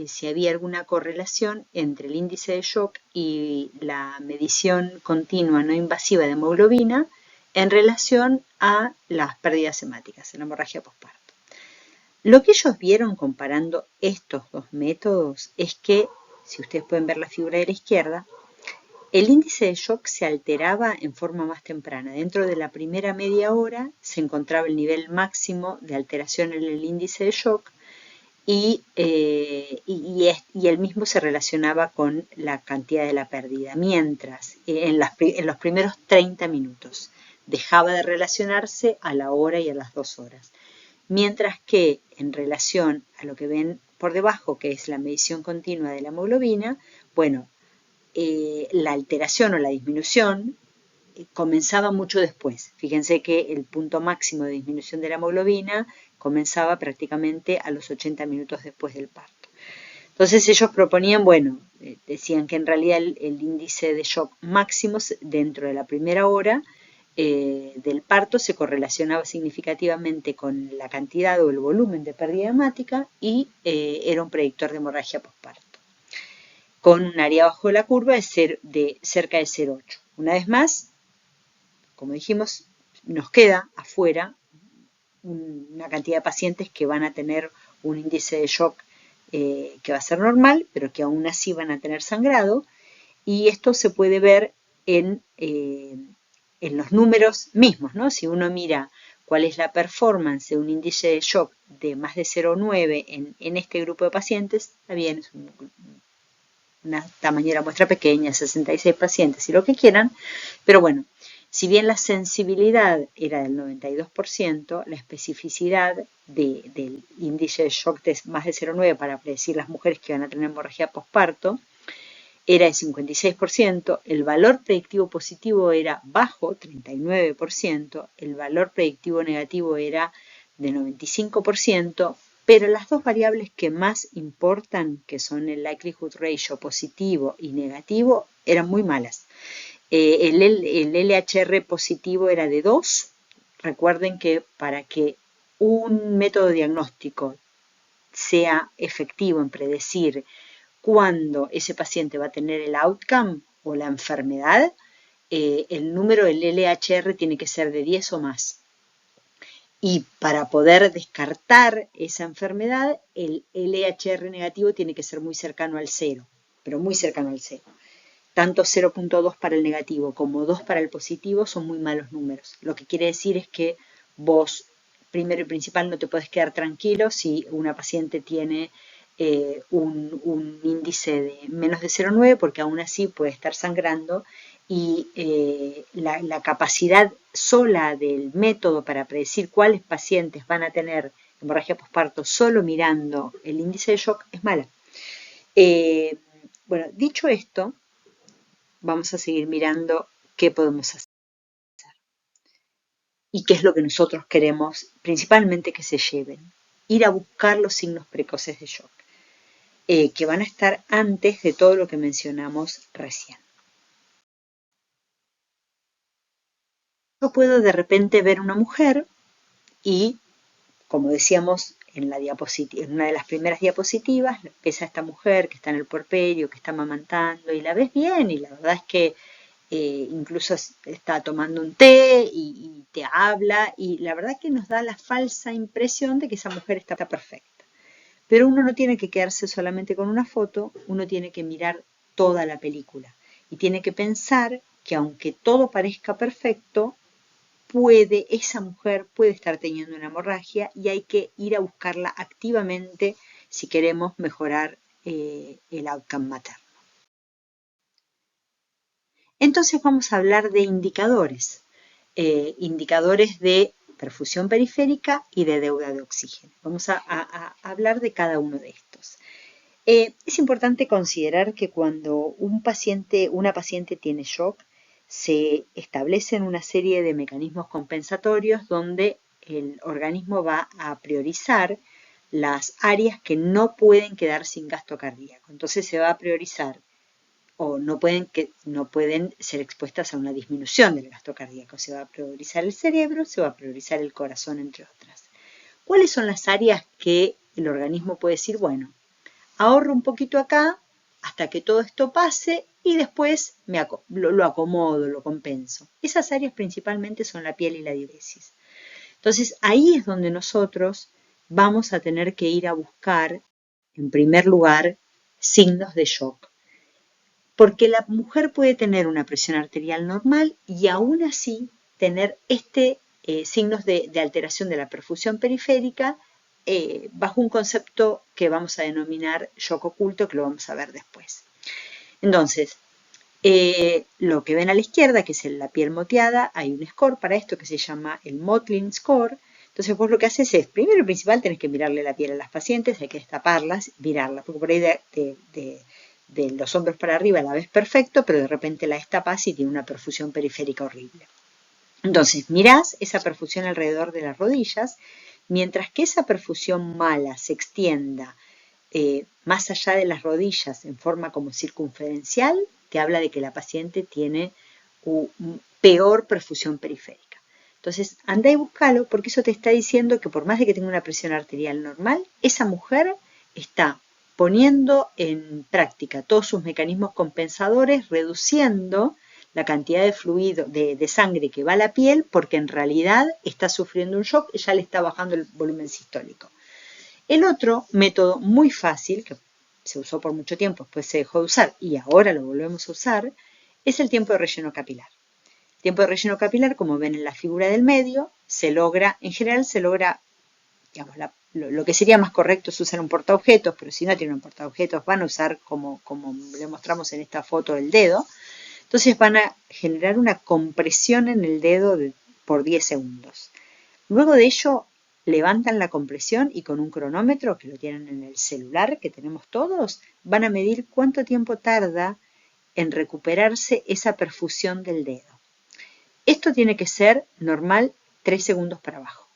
si había alguna correlación entre el índice de shock y la medición continua no invasiva de hemoglobina en relación a las pérdidas hemáticas, en la hemorragia posparto. Lo que ellos vieron comparando estos dos métodos es que, si ustedes pueden ver la figura de la izquierda, el índice de shock se alteraba en forma más temprana. Dentro de la primera media hora se encontraba el nivel máximo de alteración en el índice de shock y el mismo se relacionaba con la cantidad de la pérdida, mientras en los primeros 30 minutos dejaba de relacionarse a la hora y a las 2 horas. Mientras que en relación a lo que ven por debajo, que es la medición continua de la hemoglobina, bueno, la alteración o la disminución comenzaba mucho después. Fíjense que el punto máximo de disminución de la hemoglobina comenzaba prácticamente a los 80 minutos después del parto. Entonces ellos proponían, bueno, decían que en realidad el índice de shock máximo dentro de la primera hora del parto se correlacionaba significativamente con la cantidad o el volumen de pérdida hemática y era un predictor de hemorragia posparto, con un área bajo la curva de cerca de 0,8. Una vez más, como dijimos, nos queda afuera una cantidad de pacientes que van a tener un índice de shock que va a ser normal, pero que aún así van a tener sangrado, y esto se puede ver en los números mismos, ¿no? Si uno mira cuál es la performance de un índice de shock de más de 0,9 en este grupo de pacientes, está bien, es una tamañera muestra pequeña, 66 pacientes, si lo que quieran, pero bueno, si bien la sensibilidad era del 92%, la especificidad del índice de shock de más de 0,9 para predecir las mujeres que van a tener hemorragia posparto era de 56%, el valor predictivo positivo era bajo, 39%, el valor predictivo negativo era de 95%, pero las dos variables que más importan, que son el likelihood ratio positivo y negativo, eran muy malas. El LHR positivo era de 2. Recuerden que para que un método diagnóstico sea efectivo en predecir cuándo ese paciente va a tener el outcome o la enfermedad, el número del LHR tiene que ser de 10 o más. Y para poder descartar esa enfermedad, el LHR negativo tiene que ser muy cercano al 0, pero muy cercano al 0. Tanto 0,2 para el negativo como 2 para el positivo son muy malos números. Lo que quiere decir es que vos, primero y principal, no te podés quedar tranquilo si una paciente tiene un índice de menos de 0,9, porque aún así puede estar sangrando y la capacidad sola del método para predecir cuáles pacientes van a tener hemorragia posparto solo mirando el índice de shock es mala. Bueno, dicho esto, vamos a seguir mirando qué podemos hacer y qué es lo que nosotros queremos, principalmente que se lleven. Ir a buscar los signos precoces de shock, que van a estar antes de todo lo que mencionamos recién. Yo puedo de repente ver una mujer y, como decíamos en la diapositiva, en una de las primeras diapositivas, ves a esta mujer que está en el puerperio, que está amamantando y la ves bien y la verdad es que incluso está tomando un té y te habla y la verdad que nos da la falsa impresión de que esa mujer está perfecta. Pero uno no tiene que quedarse solamente con una foto, uno tiene que mirar toda la película y tiene que pensar que aunque todo parezca perfecto, esa mujer puede estar teniendo una hemorragia y hay que ir a buscarla activamente si queremos mejorar el outcome materno. Entonces vamos a hablar de indicadores, indicadores de perfusión periférica y de deuda de oxígeno. Vamos a hablar de cada uno de estos. Es importante considerar que cuando una paciente tiene shock, se establecen una serie de mecanismos compensatorios donde el organismo va a priorizar las áreas que no pueden quedar sin gasto cardíaco. Entonces se va a priorizar o no pueden ser expuestas a una disminución del gasto cardíaco. Se va a priorizar el cerebro, se va a priorizar el corazón, entre otras. ¿Cuáles son las áreas que el organismo puede decir, bueno, ahorro un poquito acá hasta que todo esto pase y después lo acomodo, lo compenso? Esas áreas principalmente son la piel y la diuresis. Entonces ahí es donde nosotros vamos a tener que ir a buscar, en primer lugar, signos de shock. Porque la mujer puede tener una presión arterial normal y aún así tener signos de alteración de la perfusión periférica bajo un concepto que vamos a denominar shock oculto, que lo vamos a ver después. Entonces, lo que ven a la izquierda, que es la piel moteada, hay un score para esto que se llama el Mottling Score. Entonces vos lo que haces es, primero y principal, tenés que mirarle la piel a las pacientes, hay que destaparlas, mirarlas, porque por ahí de los hombros para arriba la ves perfecto, pero de repente la destapas y tiene una perfusión periférica horrible. Entonces mirás esa perfusión alrededor de las rodillas, mientras que esa perfusión mala se extienda más allá de las rodillas en forma como circunferencial, te habla de que la paciente tiene peor perfusión periférica. Entonces, anda y búscalo porque eso te está diciendo que por más de que tenga una presión arterial normal, esa mujer está poniendo en práctica todos sus mecanismos compensadores, reduciendo la cantidad de fluido, de sangre que va a la piel, porque en realidad está sufriendo un shock y ya le está bajando el volumen sistólico. El otro método muy fácil, que se usó por mucho tiempo, después se dejó de usar y ahora lo volvemos a usar, es el tiempo de relleno capilar. El tiempo de relleno capilar, como ven en la figura del medio, en general se logra, digamos, lo que sería más correcto es usar un portaobjetos, pero si no tienen un portaobjetos van a usar, como le mostramos en esta foto, el dedo. Entonces van a generar una compresión en el dedo por 10 segundos. Luego de ello, levantan la compresión y con un cronómetro que lo tienen en el celular que tenemos todos, van a medir cuánto tiempo tarda en recuperarse esa perfusión del dedo. Esto tiene que ser normal 3 segundos para abajo.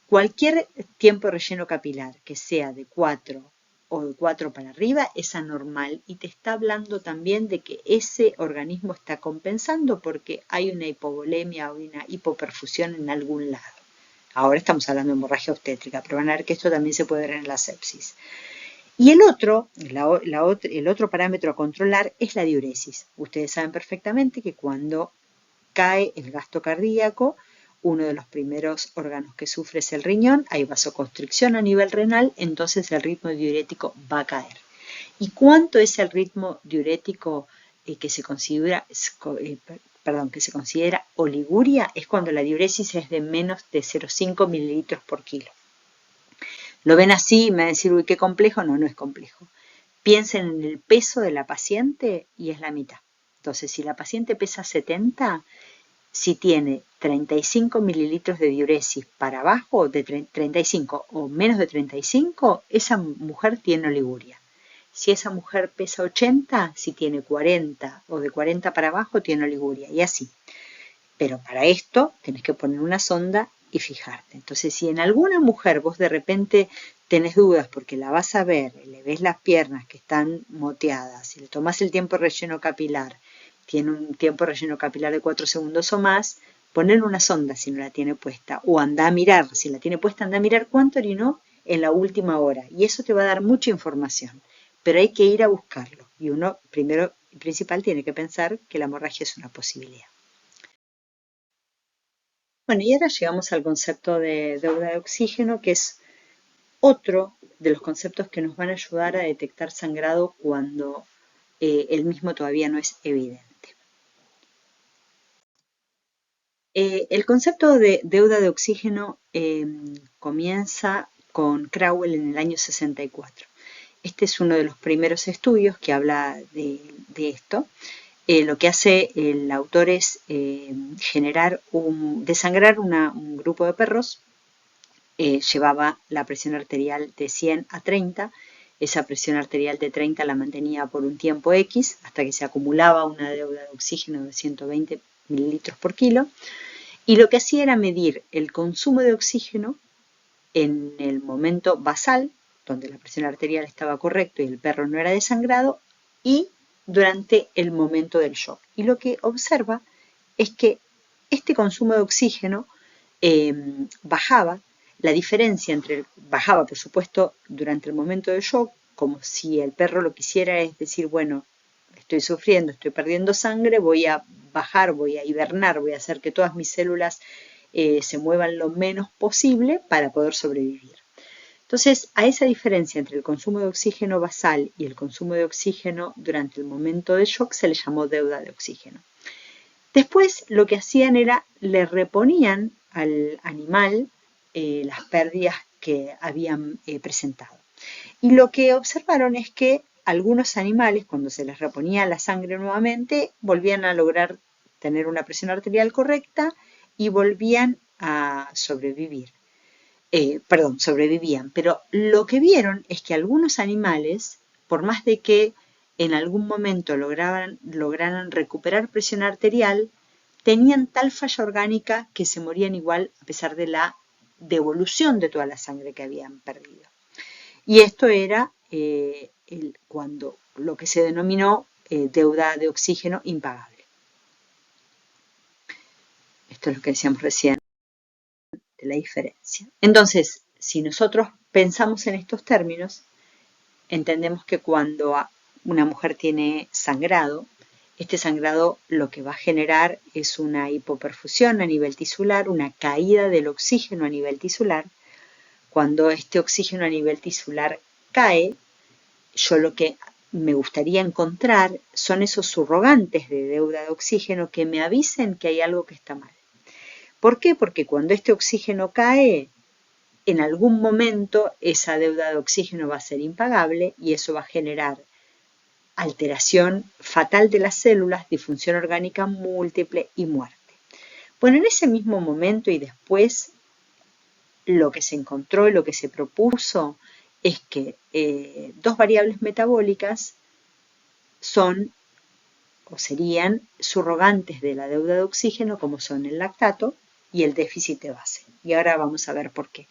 Cualquier tiempo de relleno capilar que sea de 4 o de 4 para arriba es anormal y te está hablando también de que ese organismo está compensando porque hay una hipovolemia o una hipoperfusión en algún lado. Ahora estamos hablando de hemorragia obstétrica, pero van a ver que esto también se puede ver en la sepsis. Y el otro parámetro a controlar es la diuresis. Ustedes saben perfectamente que cuando cae el gasto cardíaco, uno de los primeros órganos que sufre es el riñón, hay vasoconstricción a nivel renal, entonces el ritmo diurético va a caer. ¿Y cuánto es el ritmo diurético que se considera oliguria? Es cuando la diuresis es de menos de 0,5 mililitros por kilo. Lo ven así y me van a decir, uy, qué complejo. No, no es complejo. Piensen en el peso de la paciente y es la mitad. Entonces, si la paciente pesa 70, si tiene 35 mililitros de diuresis para abajo, de 35 o menos de 35, esa mujer tiene oliguria. Si esa mujer pesa 80, si tiene 40 o de 40 para abajo, tiene oliguria, y así. Pero para esto tenés que poner una sonda y fijarte. Entonces, si en alguna mujer vos de repente tenés dudas porque la vas a ver, le ves las piernas que están moteadas, si le tomás el tiempo de relleno capilar, tiene un tiempo de relleno capilar de 4 segundos o más, poner una sonda si no la tiene puesta, o anda a mirar, si la tiene puesta, anda a mirar cuánto orinó en la última hora, y eso te va a dar mucha información, pero hay que ir a buscarlo, y uno, primero y principal, tiene que pensar que la hemorragia es una posibilidad. Bueno, y ahora llegamos al concepto de deuda de oxígeno, que es otro de los conceptos que nos van a ayudar a detectar sangrado cuando el mismo todavía no es evidente. El concepto de deuda de oxígeno comienza con Crauwell en el año 64. Este es uno de los primeros estudios que habla de esto. Lo que hace el autor es desangrar un grupo de perros. Llevaba la presión arterial de 100 a 30. Esa presión arterial de 30 la mantenía por un tiempo X hasta que se acumulaba una deuda de oxígeno de 120 mililitros por kilo. Y lo que hacía era medir el consumo de oxígeno en el momento basal, donde la presión arterial estaba correcta y el perro no era desangrado, y durante el momento del shock. Y lo que observa es que este consumo de oxígeno bajaba, la diferencia bajaba, por supuesto, durante el momento del shock, como si el perro lo quisiera, es decir, bueno, estoy sufriendo, estoy perdiendo sangre, voy a bajar, voy a hibernar, voy a hacer que todas mis células se muevan lo menos posible para poder sobrevivir. Entonces, a esa diferencia entre el consumo de oxígeno basal y el consumo de oxígeno durante el momento de shock se le llamó deuda de oxígeno. Después, lo que hacían era, le reponían al animal las pérdidas que habían presentado. Y lo que observaron es que algunos animales, cuando se les reponía la sangre nuevamente, volvían a lograr tener una presión arterial correcta y volvían a sobrevivir. Sobrevivían. Pero lo que vieron es que algunos animales, por más de que en algún momento lograran recuperar presión arterial, tenían tal falla orgánica que se morían igual a pesar de la devolución de toda la sangre que habían perdido. Y esto era cuando lo que se denominó deuda de oxígeno impagable. Esto es lo que decíamos recién de la diferencia. Entonces, si nosotros pensamos en estos términos, entendemos que cuando una mujer tiene sangrado, este sangrado lo que va a generar es una hipoperfusión a nivel tisular, una caída del oxígeno a nivel tisular. Cuando este oxígeno a nivel tisular cae, yo lo que me gustaría encontrar son esos surrogantes de deuda de oxígeno que me avisen que hay algo que está mal. ¿Por qué? Porque cuando este oxígeno cae, en algún momento esa deuda de oxígeno va a ser impagable y eso va a generar alteración fatal de las células, disfunción orgánica múltiple y muerte. Bueno, en ese mismo momento y después, lo que se encontró y lo que se propuso es que dos variables metabólicas son o serían surrogantes de la deuda de oxígeno, como son el lactato y el déficit de base. Y ahora vamos a ver por qué.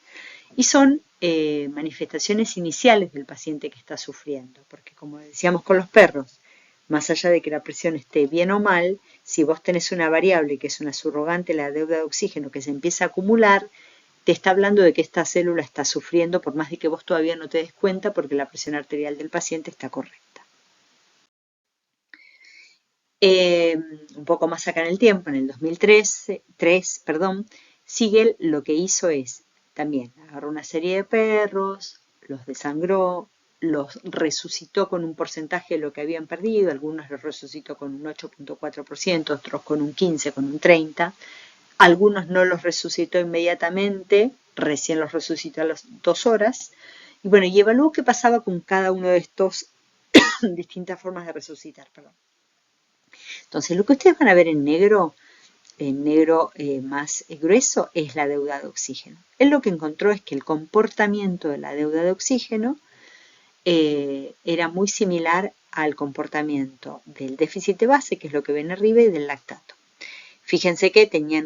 Y son manifestaciones iniciales del paciente que está sufriendo, porque como decíamos con los perros, más allá de que la presión esté bien o mal, si vos tenés una variable que es una surrogante, la deuda de oxígeno, que se empieza a acumular, te está hablando de que esta célula está sufriendo por más de que vos todavía no te des cuenta porque la presión arterial del paciente está correcta. Un poco más acá en el tiempo, en el 2003, Siegel lo que hizo es, también agarró una serie de perros, los desangró, los resucitó con un porcentaje de lo que habían perdido, algunos los resucitó con un 8.4%, otros con un 15%, con un 30%, algunos no los resucitó inmediatamente, recién los resucitó a las 2 horas, y bueno, y evaluó qué pasaba con cada uno de estos distintas formas de resucitar, perdón. Entonces, lo que ustedes van a ver en negro más grueso, es la deuda de oxígeno. Él lo que encontró es que el comportamiento de la deuda de oxígeno era muy similar al comportamiento del déficit de base, que es lo que ven arriba, y del lactato. Fíjense que tenían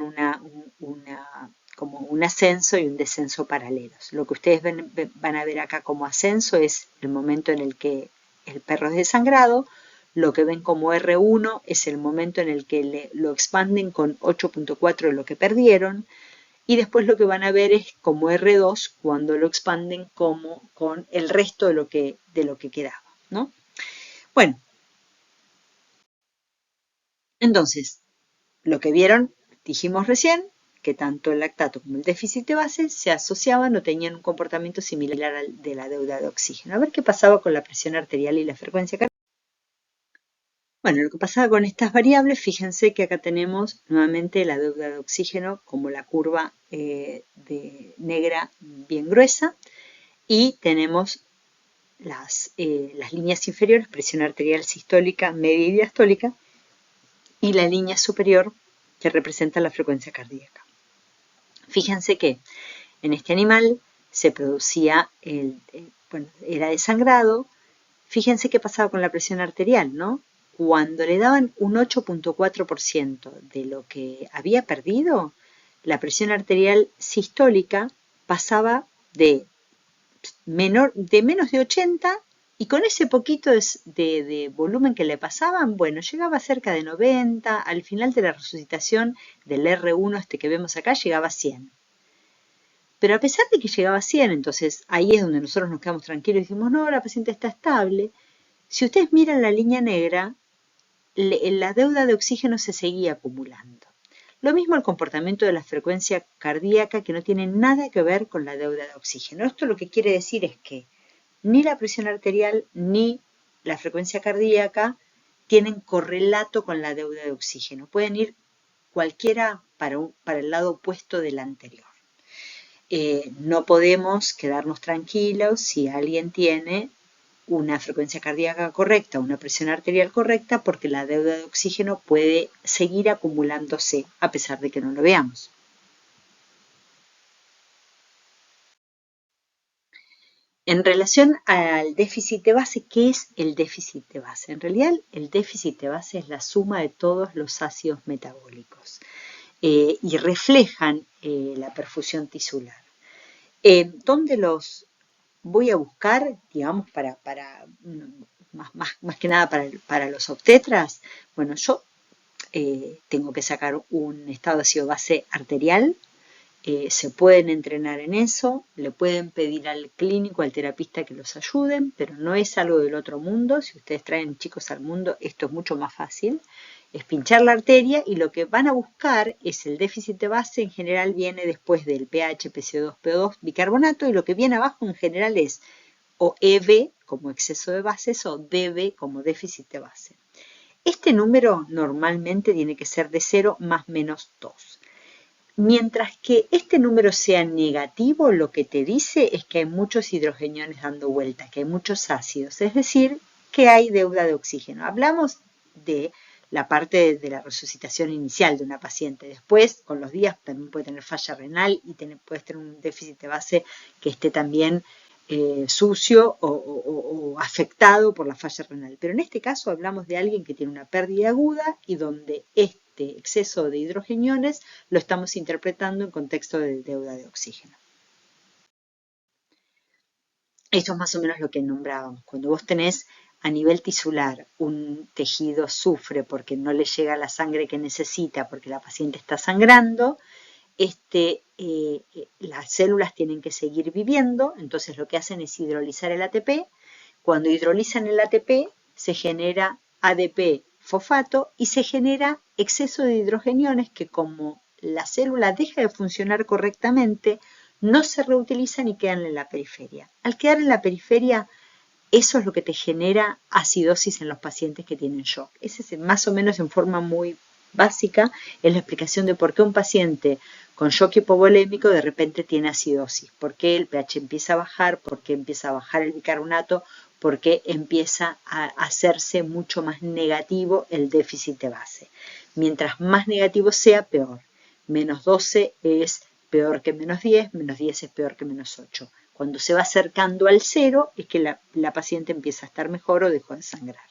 como un ascenso y un descenso paralelos. Lo que ustedes van a ver acá como ascenso es el momento en el que el perro es desangrado. Lo que ven como R1 es el momento en el que lo expanden con 8.4 de lo que perdieron. Y después lo que van a ver es como R2 cuando lo expanden con el resto de lo que quedaba, ¿no? Bueno, entonces, lo que vieron, dijimos recién, que tanto el lactato como el déficit de base se asociaban o tenían un comportamiento similar al de la deuda de oxígeno. A ver qué pasaba con la presión arterial y la frecuencia cardíaca. Bueno, lo que pasaba con estas variables, fíjense que acá tenemos nuevamente la deuda de oxígeno como la curva de negra bien gruesa y tenemos las líneas inferiores, presión arterial sistólica, media y diastólica, y la línea superior que representa la frecuencia cardíaca. Fíjense que en este animal se producía, era desangrado. Fíjense qué pasaba con la presión arterial, ¿no? Cuando le daban un 8.4% de lo que había perdido, la presión arterial sistólica pasaba de menos de 80 Y con ese poquito de volumen que le pasaban, bueno, llegaba a cerca de 90, al final de la resucitación del R1 que vemos acá, llegaba a 100. Pero a pesar de que llegaba a 100, entonces ahí es donde nosotros nos quedamos tranquilos y decimos, no, la paciente está estable. Si ustedes miran la línea negra, la deuda de oxígeno se seguía acumulando. Lo mismo el comportamiento de la frecuencia cardíaca, que no tiene nada que ver con la deuda de oxígeno. Esto lo que quiere decir es que ni la presión arterial ni la frecuencia cardíaca tienen correlato con la deuda de oxígeno. Pueden ir cualquiera para el lado opuesto del anterior. No podemos quedarnos tranquilos si alguien tiene una frecuencia cardíaca correcta, una presión arterial correcta, porque la deuda de oxígeno puede seguir acumulándose a pesar de que no lo veamos. En relación al déficit de base, ¿qué es el déficit de base? En realidad, el déficit de base es la suma de todos los ácidos metabólicos y reflejan la perfusión tisular. ¿Dónde los voy a buscar, digamos, más que nada para los obstetras? Bueno, yo tengo que sacar un estado de ácido base arterial. Se pueden entrenar en eso, le pueden pedir al clínico, al terapista que los ayuden, pero no es algo del otro mundo. Si ustedes traen chicos al mundo, esto es mucho más fácil. Es pinchar la arteria y lo que van a buscar es el déficit de base. En general viene después del pH, PCO2, PO2, bicarbonato, y lo que viene abajo en general es o EB como exceso de bases o DB como déficit de base. Este número normalmente tiene que ser de 0 más menos 2. Mientras que este número sea negativo, lo que te dice es que hay muchos hidrogeniones dando vuelta, que hay muchos ácidos, es decir, que hay deuda de oxígeno. Hablamos de la parte de la resucitación inicial de una paciente. Después, con los días, también puede tener falla renal y puede tener un déficit de base que esté también sucio o afectado por la falla renal. Pero en este caso hablamos de alguien que tiene una pérdida aguda y donde este exceso de hidrogeniones lo estamos interpretando en contexto de deuda de oxígeno. Esto es más o menos lo que nombrábamos. Cuando vos tenés a nivel tisular un tejido sufre porque no le llega la sangre que necesita, porque la paciente está sangrando, las células tienen que seguir viviendo, entonces lo que hacen es hidrolizar el ATP. Cuando hidrolizan el ATP se genera ADP fosfato y se genera exceso de hidrogeniones que, como la célula deja de funcionar correctamente, no se reutilizan y quedan en la periferia. Al quedar en la periferia, eso es lo que te genera acidosis en los pacientes que tienen shock. Ese es más o menos, en forma muy básica, es la explicación de por qué un paciente con shock hipovolémico de repente tiene acidosis, por qué el pH empieza a bajar, por qué empieza a bajar el bicarbonato, por qué empieza a hacerse mucho más negativo el déficit de base. Mientras más negativo sea, peor. Menos 12 es peor que menos 10 es peor que menos 8. Cuando se va acercando al 0 es que la paciente empieza a estar mejor o dejó de sangrar.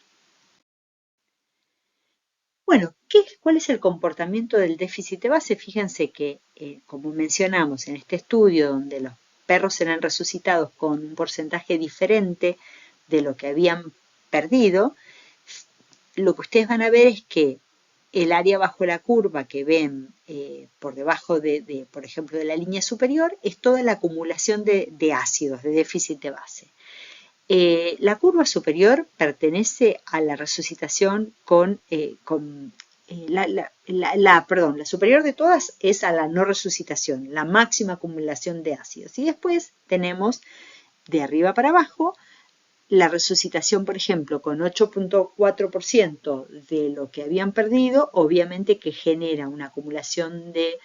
Bueno, ¿cuál es el comportamiento del déficit de base? Fíjense que, como mencionamos en este estudio, donde los perros eran resucitados con un porcentaje diferente de lo que habían perdido, lo que ustedes van a ver es que el área bajo la curva que ven por debajo por ejemplo, de la línea superior, es toda la acumulación de ácidos, de déficit de base. La curva superior pertenece a la resucitación la superior de todas es a la no resucitación, la máxima acumulación de ácidos. Y después tenemos de arriba para abajo la resucitación, por ejemplo, con 8.4% de lo que habían perdido, obviamente que genera una acumulación de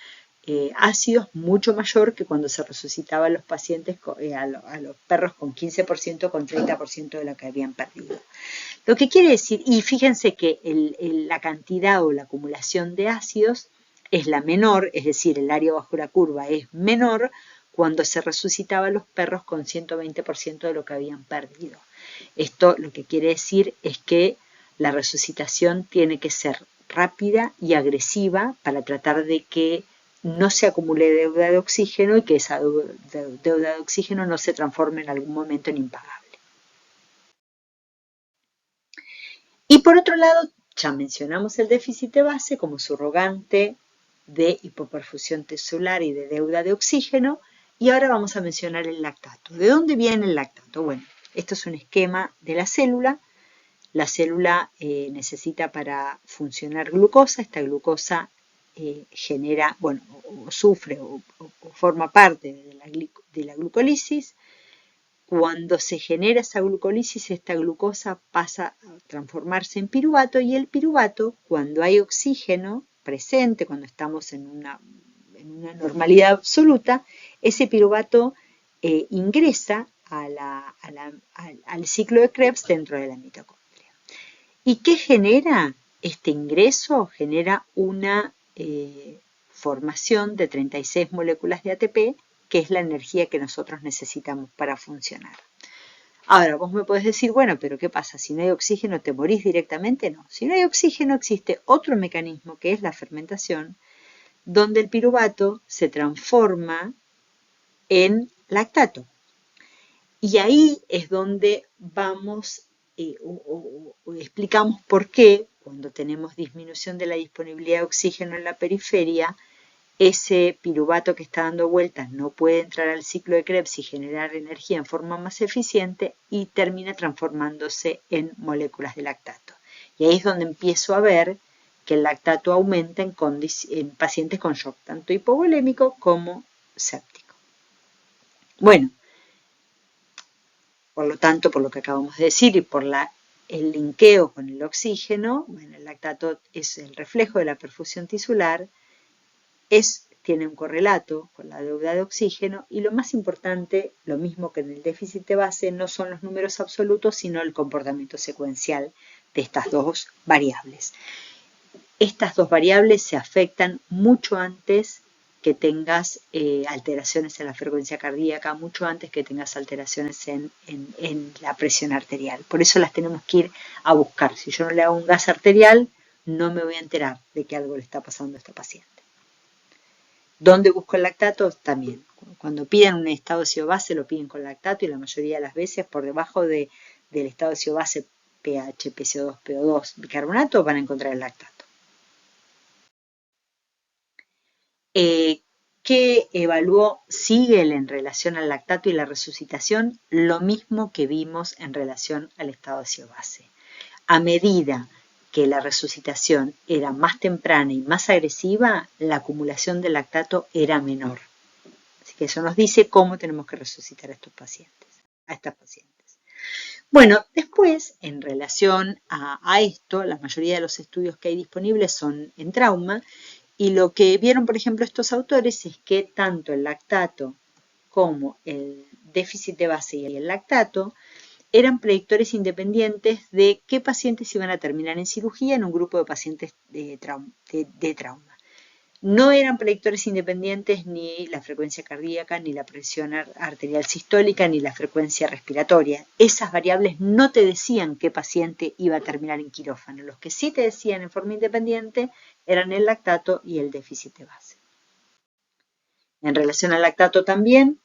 ácidos mucho mayor que cuando se resucitaba a los pacientes, a los perros con 15%, con 30% de lo que habían perdido. Lo que quiere decir, y fíjense que la cantidad o la acumulación de ácidos es la menor, es decir, el área bajo la curva es menor cuando se resucitaba a los perros con 120% de lo que habían perdido. Esto lo que quiere decir es que la resucitación tiene que ser rápida y agresiva para tratar de que no se acumule deuda de oxígeno y que esa deuda de oxígeno no se transforme en algún momento en impagable. Y por otro lado, ya mencionamos el déficit de base como subrogante de hipoperfusión tisular y de deuda de oxígeno, y ahora vamos a mencionar el lactato. ¿De dónde viene el lactato? Bueno, esto es un esquema de la célula. La célula necesita para funcionar glucosa. Esta glucosa genera, bueno, o sufre o forma parte de la glucólisis. Cuando se genera esa glucólisis, esta glucosa pasa a transformarse en piruvato, y el piruvato, cuando hay oxígeno presente, cuando estamos en una normalidad absoluta, ese piruvato ingresa al ciclo de Krebs dentro de la mitocondria. ¿Y qué genera este ingreso? Genera una formación de 36 moléculas de ATP, que es la energía que nosotros necesitamos para funcionar. Ahora, vos me podés decir, bueno, pero ¿qué pasa? Si no hay oxígeno, ¿te morís directamente? No. Si no hay oxígeno, existe otro mecanismo, que es la fermentación, donde el piruvato se transforma en lactato. Y ahí es donde vamos o explicamos por qué, cuando tenemos disminución de la disponibilidad de oxígeno en la periferia, ese piruvato que está dando vueltas no puede entrar al ciclo de Krebs y generar energía en forma más eficiente, y termina transformándose en moléculas de lactato. Y ahí es donde empiezo a ver que el lactato aumenta en pacientes con shock, tanto hipovolémico como séptico. Bueno, por lo tanto, por lo que acabamos de decir y por el linkeo con el oxígeno, bueno, el lactato es el reflejo de la perfusión tisular, tiene un correlato con la deuda de oxígeno, y lo más importante, lo mismo que en el déficit de base, no son los números absolutos, sino el comportamiento secuencial de estas dos variables. Estas dos variables se afectan mucho antes que tengas alteraciones en la frecuencia cardíaca, mucho antes que tengas alteraciones en la presión arterial. Por eso las tenemos que ir a buscar. Si yo no le hago un gas arterial, no me voy a enterar de que algo le está pasando a esta paciente. ¿Dónde busco el lactato? También. Cuando piden un estado ácido-base, lo piden con lactato, y la mayoría de las veces por debajo del estado ácido-base pH, PCO2, PO2, bicarbonato, van a encontrar el lactato. ¿Qué evaluó Siegel en relación al lactato y la resucitación? Lo mismo que vimos en relación al estado ácido-base. A medida que la resucitación era más temprana y más agresiva, la acumulación de lactato era menor. Así que eso nos dice cómo tenemos que resucitar a estas pacientes. Bueno, después, en relación a esto, la mayoría de los estudios que hay disponibles son en trauma, y lo que vieron, por ejemplo, estos autores es que tanto el lactato como el déficit de base y el lactato eran predictores independientes de qué pacientes iban a terminar en cirugía en un grupo de pacientes de trauma. No eran predictores independientes ni la frecuencia cardíaca, ni la presión arterial sistólica, ni la frecuencia respiratoria. Esas variables no te decían qué paciente iba a terminar en quirófano. Los que sí te decían en forma independiente eran el lactato y el déficit de base. En relación al lactato también,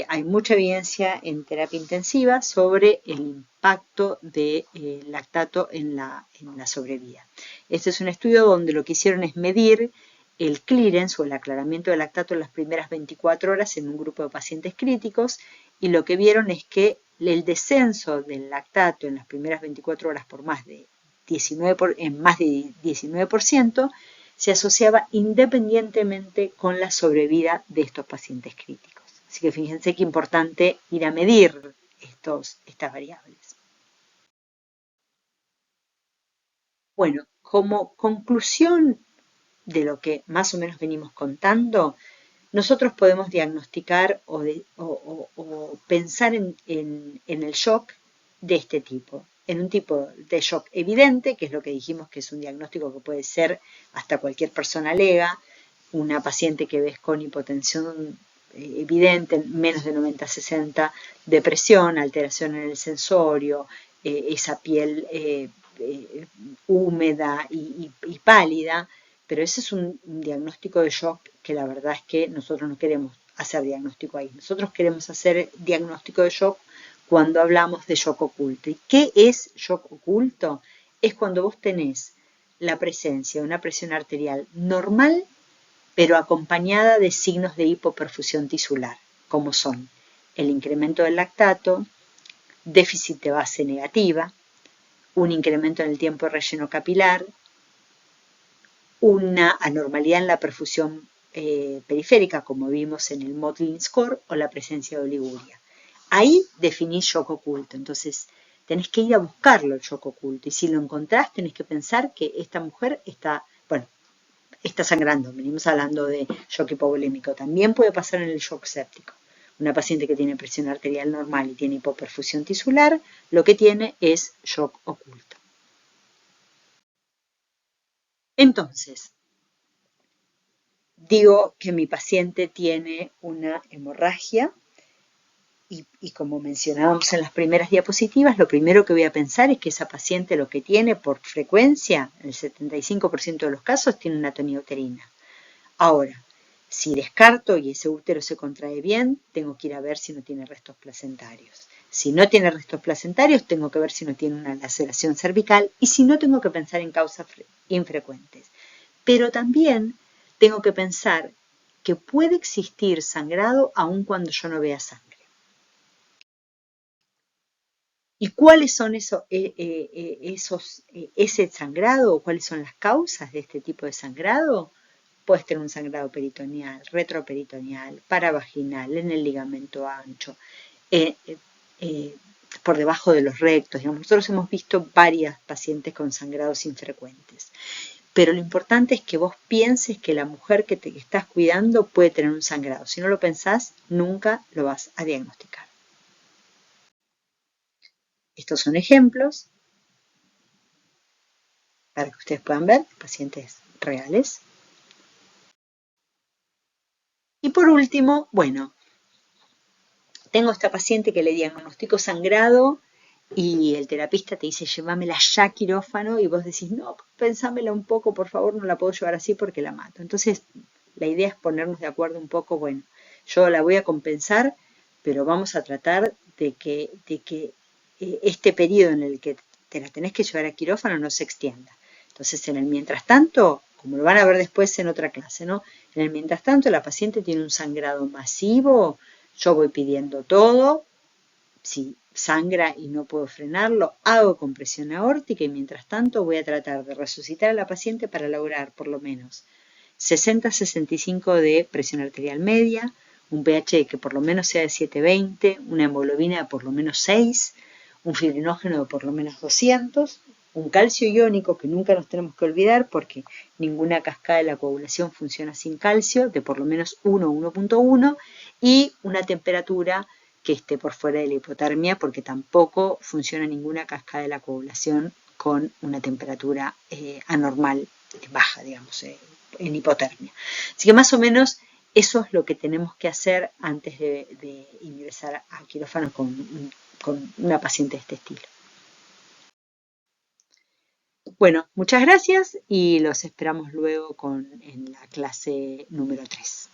hay mucha evidencia en terapia intensiva sobre el impacto del lactato en la sobrevida. Este es un estudio donde lo que hicieron es medir el clearance o el aclaramiento del lactato en las primeras 24 horas en un grupo de pacientes críticos, y lo que vieron es que el descenso del lactato en las primeras 24 horas por más de 19% se asociaba independientemente con la sobrevida de estos pacientes críticos. Así que fíjense qué importante ir a medir estas variables. Bueno, como conclusión de lo que más o menos venimos contando, nosotros podemos diagnosticar o pensar en el shock de este tipo. En un tipo de shock evidente, que es lo que dijimos que es un diagnóstico que puede ser hasta cualquier persona lega, una paciente que ves con hipotensión evidente, menos de 90-60, depresión, alteración en el sensorio, esa piel húmeda y pálida, pero ese es un diagnóstico de shock que la verdad es que nosotros no queremos hacer diagnóstico ahí. Nosotros queremos hacer diagnóstico de shock cuando hablamos de shock oculto. ¿Y qué es shock oculto? es cuando vos tenés la presencia de una presión arterial normal, pero acompañada de signos de hipoperfusión tisular, como son el incremento del lactato, déficit de base negativa, un incremento en el tiempo de relleno capilar, una anormalidad en la perfusión periférica, como vimos en el Mottling Score, o la presencia de oliguria. Ahí definís shock oculto. Entonces, tenés que ir a buscarlo el shock oculto. Y si lo encontrás, tenés que pensar que esta mujer está sangrando. Venimos hablando de shock hipovolémico. También puede pasar en el shock séptico. Una paciente que tiene presión arterial normal y tiene hipoperfusión tisular, lo que tiene es shock oculto. Entonces, digo que mi paciente tiene una hemorragia y como mencionábamos en las primeras diapositivas, lo primero que voy a pensar es que esa paciente lo que tiene por frecuencia, en el 75% de los casos, tiene una atonía uterina. Ahora, si descarto y ese útero se contrae bien, tengo que ir a ver si no tiene restos placentarios. Si no tiene restos placentarios, tengo que ver si no tiene una laceración cervical y si no, tengo que pensar en causas infrecuentes. Pero también tengo que pensar que puede existir sangrado aun cuando yo no vea sangre. ¿Y cuáles son ese sangrado o cuáles son las causas de este tipo de sangrado? Puedes tener un sangrado peritoneal, retroperitoneal, paravaginal, en el ligamento ancho, eh, eh, por debajo de los rectos. Digamos, nosotros hemos visto varias pacientes con sangrados infrecuentes. Pero lo importante es que vos pienses que la mujer que te estás cuidando puede tener un sangrado. Si no lo pensás, nunca lo vas a diagnosticar. Estos son ejemplos para que ustedes puedan ver pacientes reales. Y por último, bueno, tengo esta paciente que le diagnostico sangrado y el terapista te dice, llévamela ya a quirófano y vos decís, no, pensámela un poco, por favor, no la puedo llevar así porque la mato. Entonces, la idea es ponernos de acuerdo un poco, bueno, yo la voy a compensar, pero vamos a tratar de que este periodo en el que te la tenés que llevar a quirófano no se extienda. Entonces, en el mientras tanto, como lo van a ver después en otra clase, ¿no? En el mientras tanto, la paciente tiene un sangrado masivo, yo voy pidiendo todo, si sangra y no puedo frenarlo, hago compresión aórtica y mientras tanto voy a tratar de resucitar a la paciente para lograr por lo menos 60-65 de presión arterial media, un pH que por lo menos sea de 720, una hemoglobina de por lo menos 6, un fibrinógeno de por lo menos 200, un calcio iónico que nunca nos tenemos que olvidar porque ninguna cascada de la coagulación funciona sin calcio, de por lo menos 1 o 1.1, y una temperatura que esté por fuera de la hipotermia porque tampoco funciona ninguna cascada de la coagulación con una temperatura anormal baja, digamos, en hipotermia. Así que más o menos eso es lo que tenemos que hacer antes de ingresar a quirófano con una paciente de este estilo. Bueno, muchas gracias y los esperamos luego en la clase número 3.